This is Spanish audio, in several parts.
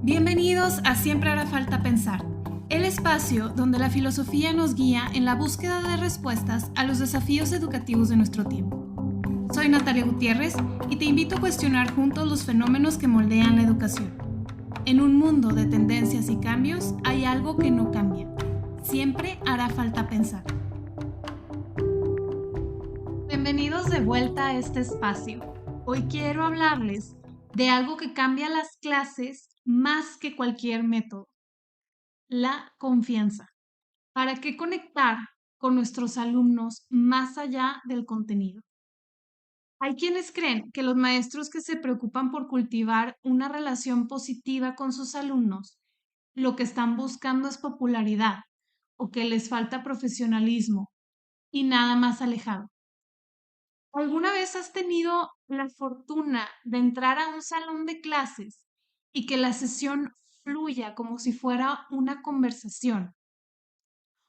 Bienvenidos a Siempre hará falta pensar, el espacio donde la filosofía nos guía en la búsqueda de respuestas a los desafíos educativos de nuestro tiempo. Soy Natalia Gutiérrez y te invito a cuestionar juntos los fenómenos que moldean la educación. En un mundo de tendencias y cambios hay algo que no cambia. Siempre hará falta pensar. Bienvenidos de vuelta a este espacio. Hoy quiero hablarles de algo que cambia las clases más que cualquier método: la confianza. ¿Para qué conectar con nuestros alumnos más allá del contenido? Hay quienes creen que los maestros que se preocupan por cultivar una relación positiva con sus alumnos, lo que están buscando es popularidad o que les falta profesionalismo y nada más alejado. ¿Alguna vez has tenido la fortuna de entrar a un salón de clases y que la sesión fluya como si fuera una conversación?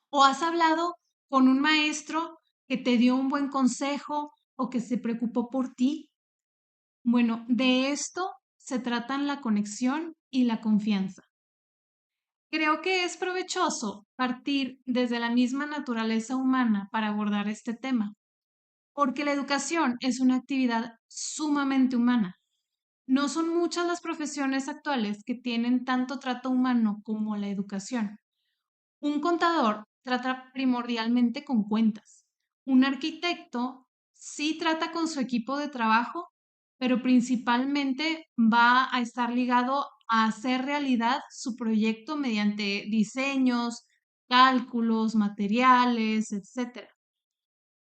¿O has hablado con un maestro que te dio un buen consejo o que se preocupó por ti? Bueno, de esto se tratan la conexión y la confianza. Creo que es provechoso partir desde la misma naturaleza humana para abordar este tema, porque la educación es una actividad sumamente humana. No son muchas las profesiones actuales que tienen tanto trato humano como la educación. Un contador trata primordialmente con cuentas. Un arquitecto sí trata con su equipo de trabajo, pero principalmente va a estar ligado a hacer realidad su proyecto mediante diseños, cálculos, materiales, etc.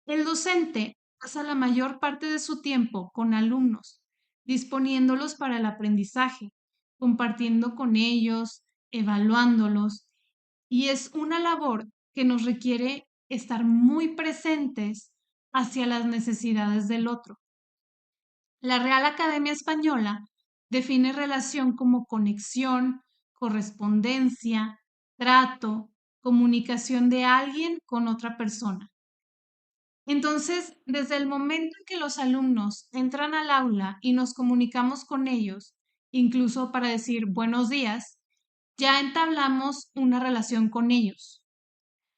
El docente pasa la mayor parte de su tiempo con alumnos, disponiéndolos para el aprendizaje, compartiendo con ellos, evaluándolos, y es una labor que nos requiere estar muy presentes hacia las necesidades del otro. La Real Academia Española define relación como conexión, correspondencia, trato, comunicación de alguien con otra persona. Entonces, desde el momento en que los alumnos entran al aula y nos comunicamos con ellos, incluso para decir buenos días, ya entablamos una relación con ellos.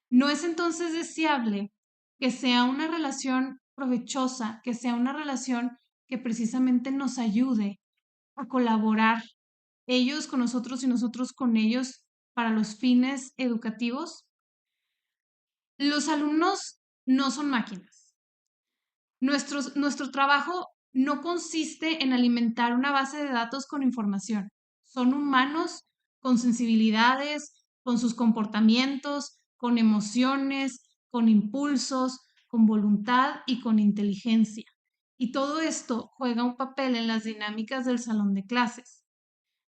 No es entonces deseable que sea una relación provechosa, que sea una relación que precisamente nos ayude a colaborar, ellos con nosotros y nosotros con ellos, para los fines educativos. Los alumnos no son máquinas. Nuestro trabajo no consiste en alimentar una base de datos con información. Son humanos con sensibilidades, con sus comportamientos, con emociones, con impulsos, con voluntad y con inteligencia. Y todo esto juega un papel en las dinámicas del salón de clases.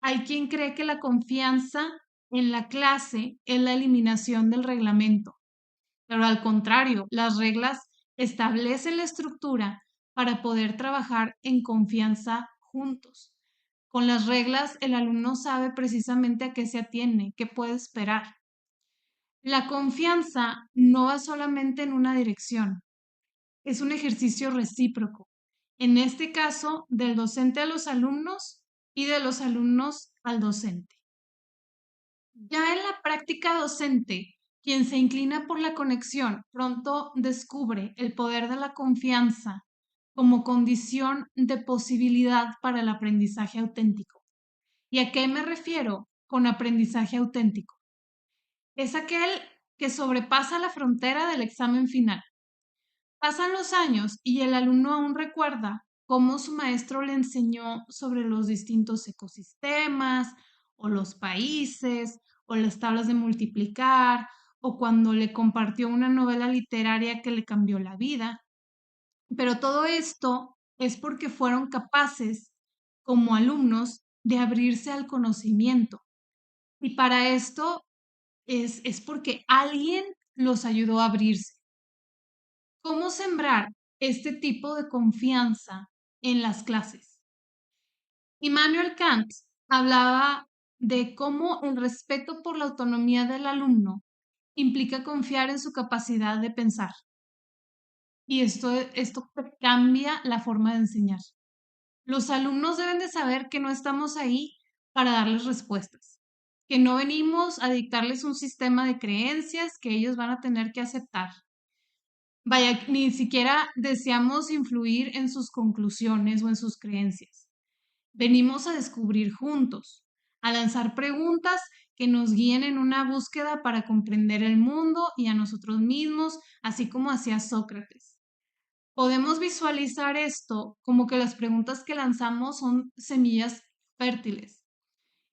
Hay quien cree que la confianza en la clase es la eliminación del reglamento, pero al contrario, las reglas establecen la estructura para poder trabajar en confianza juntos. Con las reglas, el alumno sabe precisamente a qué se atiene, qué puede esperar. La confianza no va solamente en una dirección, es un ejercicio recíproco. En este caso, del docente a los alumnos y de los alumnos al docente. Ya en la práctica docente, quien se inclina por la conexión pronto descubre el poder de la confianza como condición de posibilidad para el aprendizaje auténtico. ¿Y a qué me refiero con aprendizaje auténtico? Es aquel que sobrepasa la frontera del examen final. Pasan los años y el alumno aún recuerda cómo su maestro le enseñó sobre los distintos ecosistemas o los países o las tablas de multiplicar o cuando le compartió una novela literaria que le cambió la vida. Pero todo esto es porque fueron capaces, como alumnos, de abrirse al conocimiento. Y para esto es porque alguien los ayudó a abrirse. ¿Cómo sembrar este tipo de confianza en las clases? Immanuel Kant hablaba de cómo el respeto por la autonomía del alumno implica confiar en su capacidad de pensar. Y esto cambia la forma de enseñar. Los alumnos deben de saber que no estamos ahí para darles respuestas, que no venimos a dictarles un sistema de creencias que ellos van a tener que aceptar. Vaya, ni siquiera deseamos influir en sus conclusiones o en sus creencias. Venimos a descubrir juntos, a lanzar preguntas que nos guíen en una búsqueda para comprender el mundo y a nosotros mismos, así como hacía Sócrates. Podemos visualizar esto como que las preguntas que lanzamos son semillas fértiles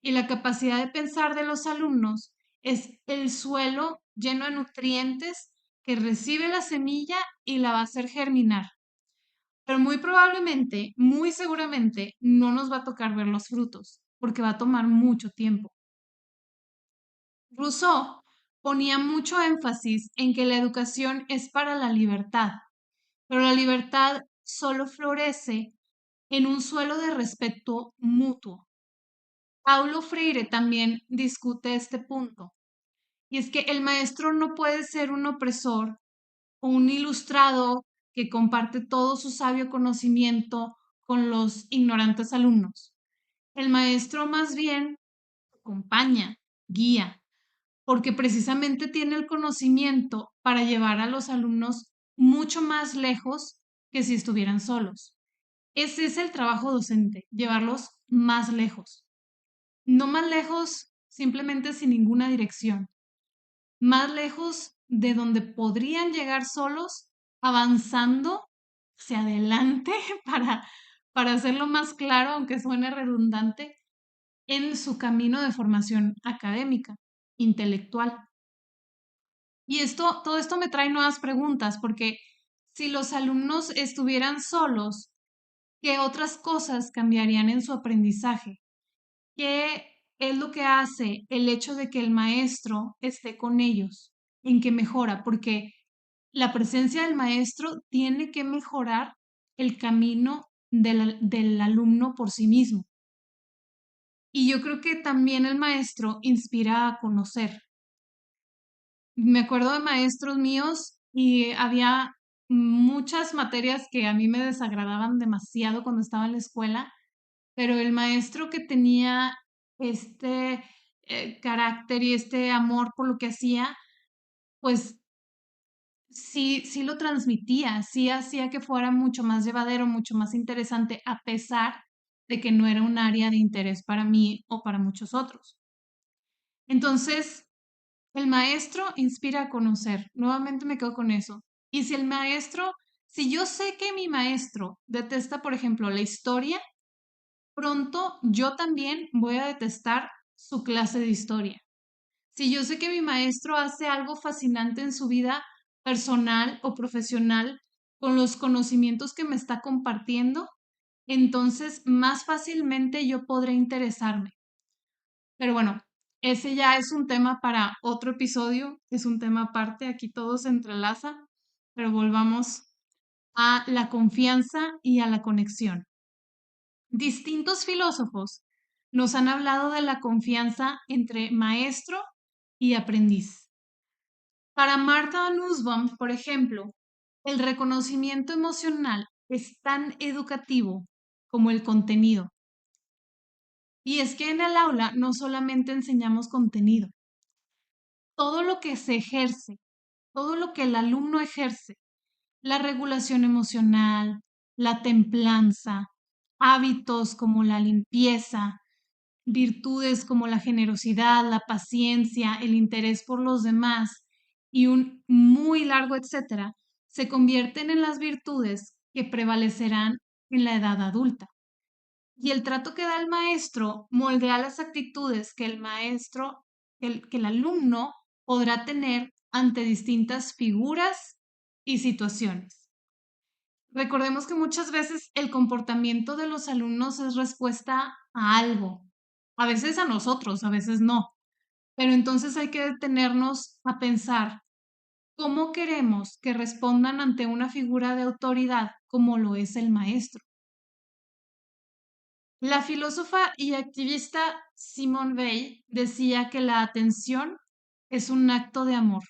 y la capacidad de pensar de los alumnos es el suelo lleno de nutrientes que recibe la semilla y la va a hacer germinar. Pero muy probablemente, muy seguramente, no nos va a tocar ver los frutos, porque va a tomar mucho tiempo. Rousseau ponía mucho énfasis en que la educación es para la libertad, pero la libertad solo florece en un suelo de respeto mutuo. Paulo Freire también discute este punto, y es que el maestro no puede ser un opresor o un ilustrado que comparte todo su sabio conocimiento con los ignorantes alumnos. El maestro más bien acompaña, guía, porque precisamente tiene el conocimiento para llevar a los alumnos mucho más lejos que si estuvieran solos. Ese es el trabajo docente, llevarlos más lejos. No más lejos simplemente sin ninguna dirección, más lejos de donde podrían llegar solos, avanzando hacia adelante para hacerlo más claro, aunque suene redundante, en su camino de formación académica, intelectual. Y todo esto me trae nuevas preguntas, porque si los alumnos estuvieran solos, ¿qué otras cosas cambiarían en su aprendizaje? ¿Qué es lo que hace el hecho de que el maestro esté con ellos? ¿En qué mejora? Porque la presencia del maestro tiene que mejorar el camino del alumno por sí mismo. Y yo creo que también el maestro inspira a conocer. Me acuerdo de maestros míos y había muchas materias que a mí me desagradaban demasiado cuando estaba en la escuela, pero el maestro que tenía este carácter y este amor por lo que hacía, pues sí lo transmitía, sí hacía que fuera mucho más llevadero, mucho más interesante, a pesar de que no era un área de interés para mí o para muchos otros. Entonces, el maestro inspira a conocer. Nuevamente me quedo con eso. Y si yo sé que mi maestro detesta, por ejemplo, la historia, pronto yo también voy a detestar su clase de historia. Si yo sé que mi maestro hace algo fascinante en su vida personal o profesional con los conocimientos que me está compartiendo, entonces más fácilmente yo podré interesarme. Pero bueno, ese ya es un tema para otro episodio, es un tema aparte, aquí todo se entrelaza, pero volvamos a la confianza y a la conexión. Distintos filósofos nos han hablado de la confianza entre maestro y aprendiz. Para Martha Nussbaum, por ejemplo, el reconocimiento emocional es tan educativo como el contenido. Y es que en el aula no solamente enseñamos contenido, todo lo que se ejerce, todo lo que el alumno ejerce, la regulación emocional, la templanza, hábitos como la limpieza, virtudes como la generosidad, la paciencia, el interés por los demás y un muy largo etcétera, se convierten en las virtudes que prevalecerán en la edad adulta. Y el trato que da el maestro moldea las actitudes que que el alumno podrá tener ante distintas figuras y situaciones. Recordemos que muchas veces el comportamiento de los alumnos es respuesta a algo, a veces a nosotros, a veces no. Pero entonces hay que detenernos a pensar cómo queremos que respondan ante una figura de autoridad como lo es el maestro. La filósofa y activista Simone Weil decía que la atención es un acto de amor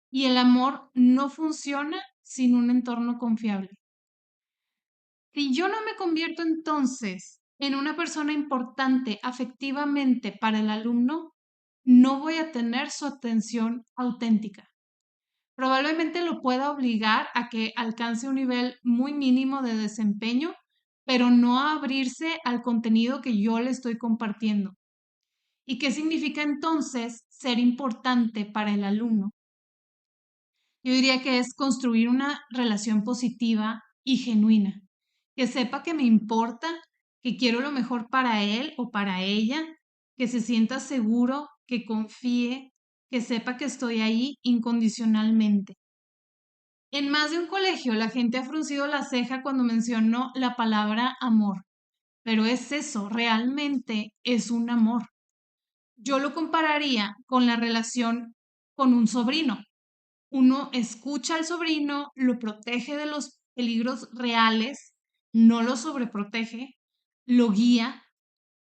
y el amor no funciona sin un entorno confiable. Si yo no me convierto entonces en una persona importante afectivamente para el alumno, no voy a tener su atención auténtica. Probablemente lo pueda obligar a que alcance un nivel muy mínimo de desempeño, pero no a abrirse al contenido que yo le estoy compartiendo. ¿Y qué significa entonces ser importante para el alumno? Yo diría que es construir una relación positiva y genuina, que sepa que me importa, que quiero lo mejor para él o para ella, que se sienta seguro, que confíe, que sepa que estoy ahí incondicionalmente. En más de un colegio, la gente ha fruncido la ceja cuando mencionó la palabra amor, pero es eso, realmente es un amor. Yo lo compararía con la relación con un sobrino. Uno escucha al sobrino, lo protege de los peligros reales, no lo sobreprotege, lo guía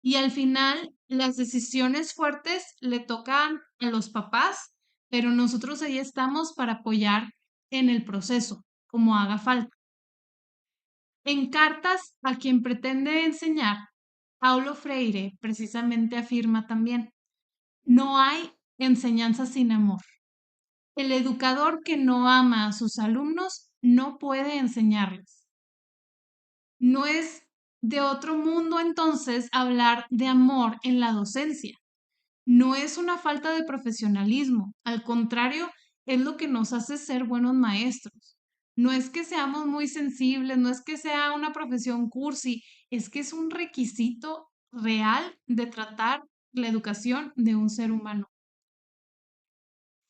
y al final las decisiones fuertes le tocan a los papás, pero nosotros ahí estamos para apoyar en el proceso, como haga falta. En cartas a quien pretende enseñar, Paulo Freire precisamente afirma también, no hay enseñanza sin amor. El educador que no ama a sus alumnos no puede enseñarles. No es de otro mundo entonces hablar de amor en la docencia. No es una falta de profesionalismo, al contrario, es lo que nos hace ser buenos maestros. No es que seamos muy sensibles, no es que sea una profesión cursi, es que es un requisito real de tratar la educación de un ser humano.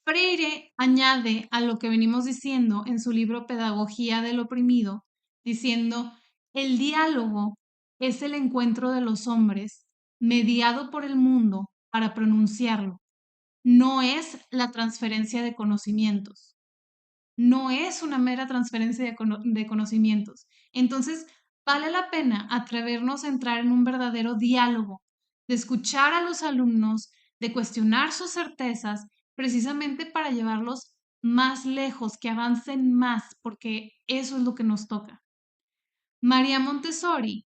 Freire añade a lo que venimos diciendo en su libro Pedagogía del Oprimido, diciendo, el diálogo es el encuentro de los hombres mediado por el mundo para pronunciarlo. No es la transferencia de conocimientos. No es una mera transferencia de conocimientos. Entonces, vale la pena atrevernos a entrar en un verdadero diálogo, de escuchar a los alumnos, de cuestionar sus certezas, precisamente para llevarlos más lejos, que avancen más, porque eso es lo que nos toca. María Montessori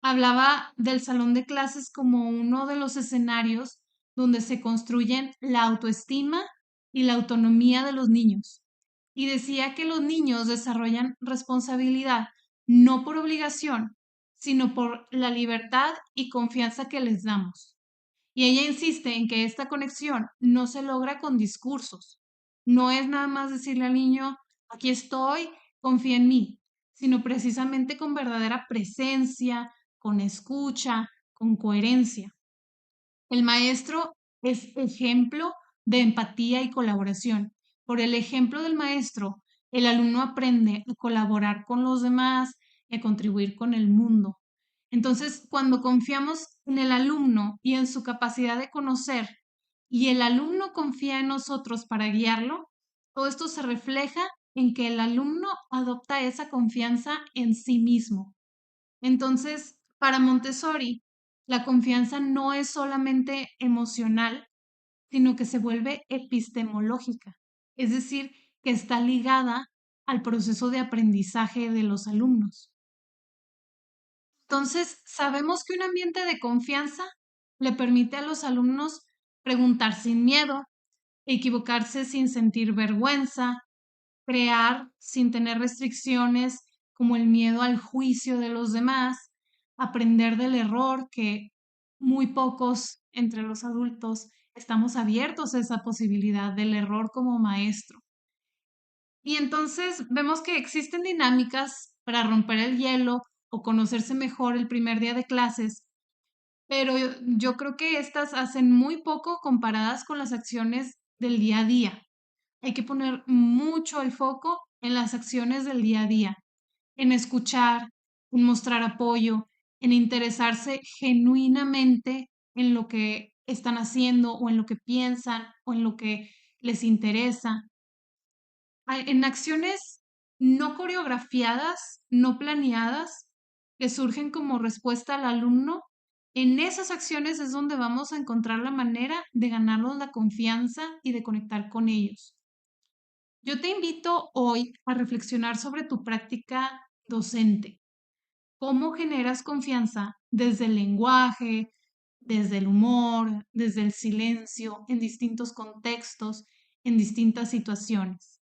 hablaba del salón de clases como uno de los escenarios donde se construyen la autoestima y la autonomía de los niños. Y decía que los niños desarrollan responsabilidad no por obligación, sino por la libertad y confianza que les damos. Y ella insiste en que esta conexión no se logra con discursos. No es nada más decirle al niño, aquí estoy, confía en mí, sino precisamente con verdadera presencia, con escucha, con coherencia. El maestro es ejemplo de empatía y colaboración. Por el ejemplo del maestro, el alumno aprende a colaborar con los demás y a contribuir con el mundo. Entonces, cuando confiamos en el alumno y en su capacidad de conocer y el alumno confía en nosotros para guiarlo, todo esto se refleja en que el alumno adopta esa confianza en sí mismo. Entonces, para Montessori, la confianza no es solamente emocional, sino que se vuelve epistemológica, es decir, que está ligada al proceso de aprendizaje de los alumnos. Entonces, sabemos que un ambiente de confianza le permite a los alumnos preguntar sin miedo, equivocarse sin sentir vergüenza, crear sin tener restricciones como el miedo al juicio de los demás, aprender del error, que muy pocos entre los adultos estamos abiertos a esa posibilidad del error como maestro. Y entonces vemos que existen dinámicas para romper el hielo o conocerse mejor el primer día de clases, pero yo creo que estas hacen muy poco comparadas con las acciones del día a día. Hay que poner mucho el foco en las acciones del día a día, en escuchar, en mostrar apoyo, en interesarse genuinamente en lo que están haciendo o en lo que piensan o en lo que les interesa. En acciones no coreografiadas, no planeadas, que surgen como respuesta al alumno, en esas acciones es donde vamos a encontrar la manera de ganarnos la confianza y de conectar con ellos. Yo te invito hoy a reflexionar sobre tu práctica docente. ¿Cómo generas confianza desde el lenguaje, desde el humor, desde el silencio, en distintos contextos, en distintas situaciones?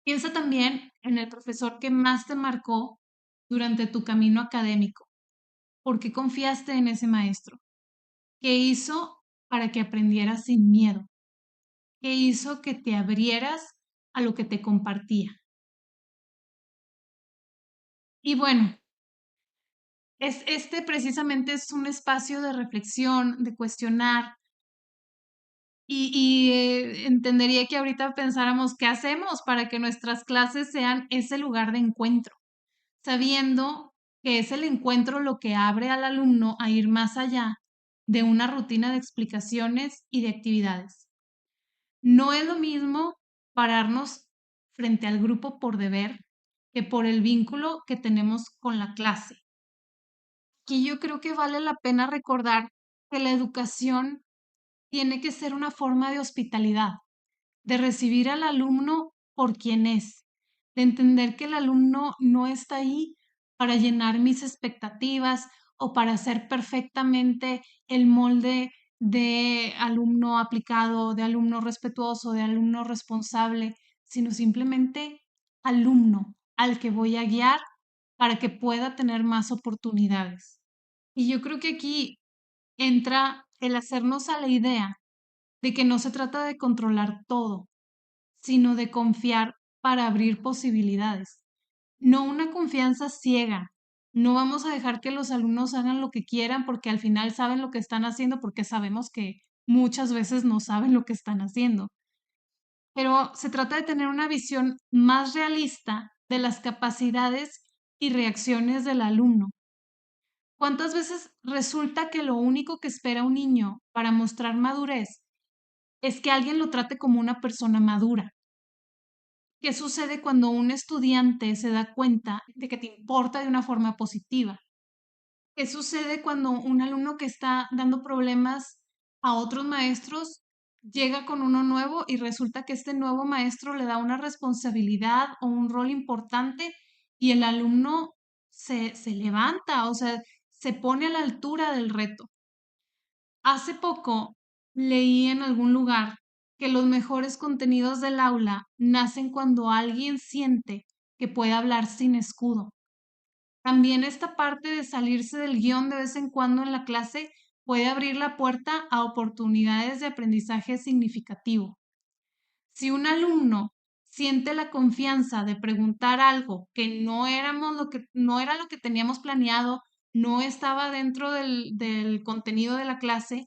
Piensa también en el profesor que más te marcó durante tu camino académico. ¿Por qué confiaste en ese maestro? ¿Qué hizo para que aprendieras sin miedo? ¿Qué hizo que te abrieras a lo que te compartía? Y bueno, este precisamente es un espacio de reflexión, de cuestionar, y entendería que ahorita pensáramos qué hacemos para que nuestras clases sean ese lugar de encuentro, sabiendo que es el encuentro lo que abre al alumno a ir más allá de una rutina de explicaciones y de actividades. No es lo mismo pararnos frente al grupo por deber que por el vínculo que tenemos con la clase. Aquí yo creo que vale la pena recordar que la educación tiene que ser una forma de hospitalidad, de recibir al alumno por quien es, de entender que el alumno no está ahí para llenar mis expectativas o para ser perfectamente el molde de alumno aplicado, de alumno respetuoso, de alumno responsable, sino simplemente alumno al que voy a guiar para que pueda tener más oportunidades. Y yo creo que aquí entra el hacernos a la idea de que no se trata de controlar todo, sino de confiar para abrir posibilidades. No una confianza ciega. No vamos a dejar que los alumnos hagan lo que quieran porque al final saben lo que están haciendo, porque sabemos que muchas veces no saben lo que están haciendo. Pero se trata de tener una visión más realista de las capacidades y reacciones del alumno. ¿Cuántas veces resulta que lo único que espera un niño para mostrar madurez es que alguien lo trate como una persona madura? ¿Qué sucede cuando un estudiante se da cuenta de que te importa de una forma positiva? ¿Qué sucede cuando un alumno que está dando problemas a otros maestros llega con uno nuevo y resulta que este nuevo maestro le da una responsabilidad o un rol importante y el alumno se levanta, o sea, se pone a la altura del reto? Hace poco leí en algún lugar que los mejores contenidos del aula nacen cuando alguien siente que puede hablar sin escudo. También esta parte de salirse del guión de vez en cuando en la clase puede abrir la puerta a oportunidades de aprendizaje significativo. Si un alumno siente la confianza de preguntar algo que no era lo que teníamos planeado, no estaba dentro del contenido de la clase,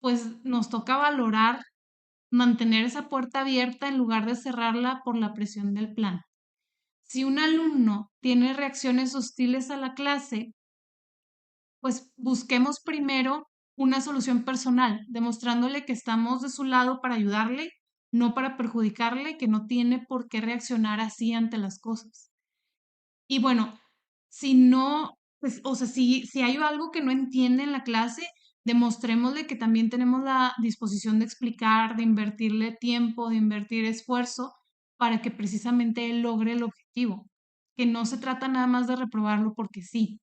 pues nos toca valorar mantener esa puerta abierta en lugar de cerrarla por la presión del plan. Si un alumno tiene reacciones hostiles a la clase, pues busquemos primero una solución personal, demostrándole que estamos de su lado para ayudarle, no para perjudicarle, que no tiene por qué reaccionar así ante las cosas. Y bueno, si no, pues, o sea, si hay algo que no entiende en la clase, demostrémosle que también tenemos la disposición de explicar, de invertirle tiempo, de invertir esfuerzo para que precisamente él logre el objetivo, que no se trata nada más de reprobarlo porque sí.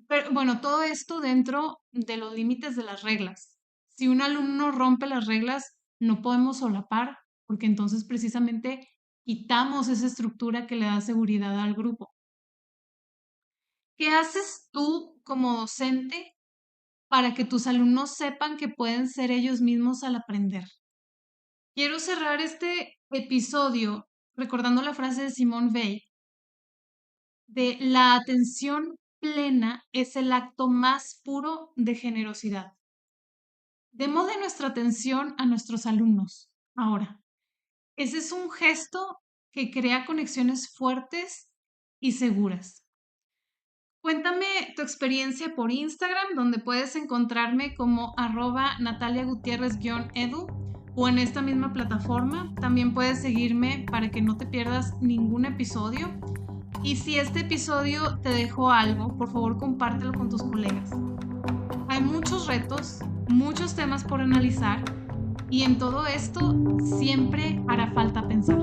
Pero bueno, todo esto dentro de los límites de las reglas. Si un alumno rompe las reglas, no podemos solapar, porque entonces precisamente quitamos esa estructura que le da seguridad al grupo. ¿Qué haces tú como docente para que tus alumnos sepan que pueden ser ellos mismos al aprender? Quiero cerrar este episodio recordando la frase de Simone Weil de la atención plena es el acto más puro de generosidad. Démosle nuestra atención a nuestros alumnos ahora. Ese es un gesto que crea conexiones fuertes y seguras. Cuéntame tu experiencia por Instagram, donde puedes encontrarme como @nataliagutierrez_edu o en esta misma plataforma. También puedes seguirme para que no te pierdas ningún episodio. Y si este episodio te dejó algo, por favor compártelo con tus colegas. Hay muchos retos, muchos temas por analizar y en todo esto siempre hará falta pensar.